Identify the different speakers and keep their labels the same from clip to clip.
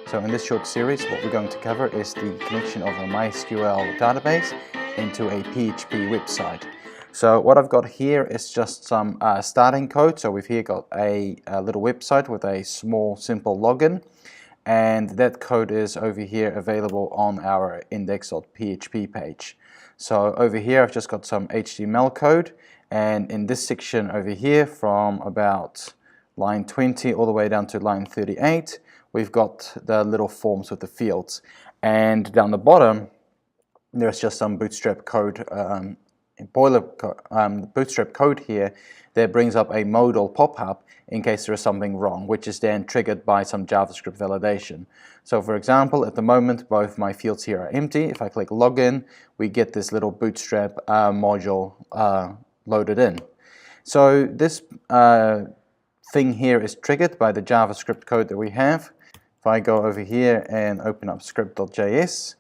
Speaker 1: So in this short series, what we're going to cover is the connection of a MySQL database into a PHP website. So what I've got here is just some starting code. So we've here got a little website with a small simple login, and that code is over here available on our index.php page. So over here I've just got some HTML code, and in this section over here from about line 20 all the way down to line 38 we've got the little forms with the fields, and down the bottom there's just some Bootstrap code, Bootstrap code here that brings up a modal pop-up in case there is something wrong, which is then triggered by some JavaScript validation. So for example, at the moment both my fields here are empty. If I click login, we get this little Bootstrap module loaded in. So this thing here is triggered by the JavaScript code that we have. If I go over here and open up script.js,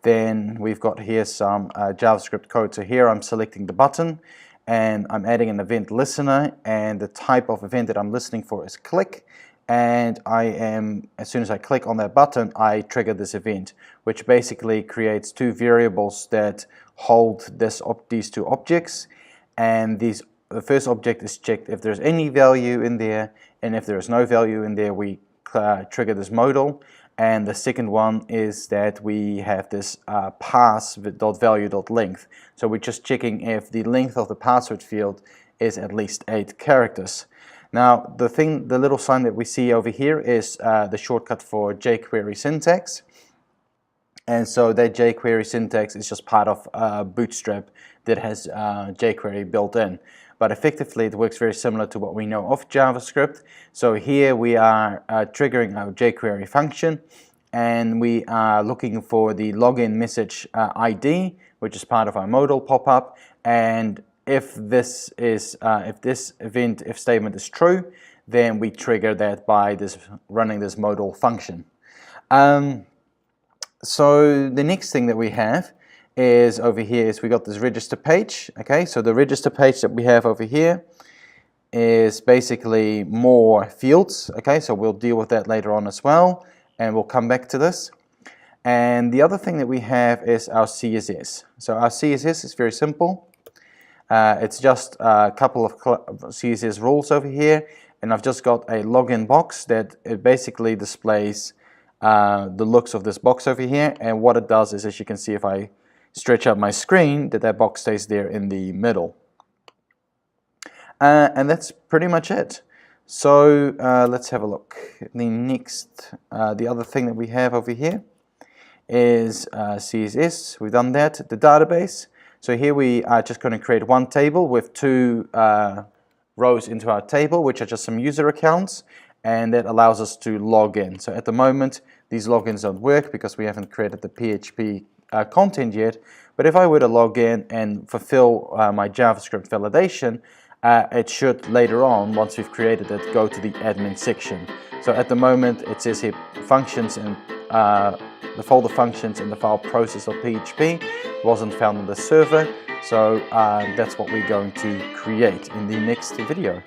Speaker 1: then we've got here some JavaScript code. So here I'm selecting the button and I'm adding an event listener, and the type of event that I'm listening for is click, and as soon as I click on that button, I trigger this event, which basically creates two variables that hold these two objects, and the first object is checked if there's any value in there, and if there is no value in there, we trigger this modal. And the second one is that we have this pass.value.length. So we're just checking if the length of the password field is at least 8 characters. Now the little sign that we see over here is the shortcut for jQuery syntax. And so that jQuery syntax is just part of Bootstrap that has jQuery built in. But effectively it works very similar to what we know of JavaScript. So here we are triggering our jQuery function, and we are looking for the login message ID, which is part of our modal pop-up. And if this event, if statement is true, then we trigger that by running this modal function. So the next thing that we have is over here is we got this register page. Okay, so the register page that we have over here is basically more fields. Okay, so we'll deal with that later on as well, and we'll come back to this. And the other thing that we have is our CSS. So our CSS is very simple. It's just a couple of CSS rules over here, and I've just got a login box that it basically displays the looks of this box over here, and what it does is, as you can see if I stretch out my screen, that box stays there in the middle. And that's pretty much it. So let's have a look. The other thing that we have over here is CSS. We've done that. The database. So here we are just going to create one table with two rows into our table, which are just some user accounts, and that allows us to log in. So at the moment these logins don't work because we haven't created the PHP content yet, but if I were to log in and fulfill my JavaScript validation, it should later on, once we've created it, go to the admin section. So at the moment it says here functions, and the folder functions in the file process.php wasn't found on the server. So that's what we're going to create in the next video.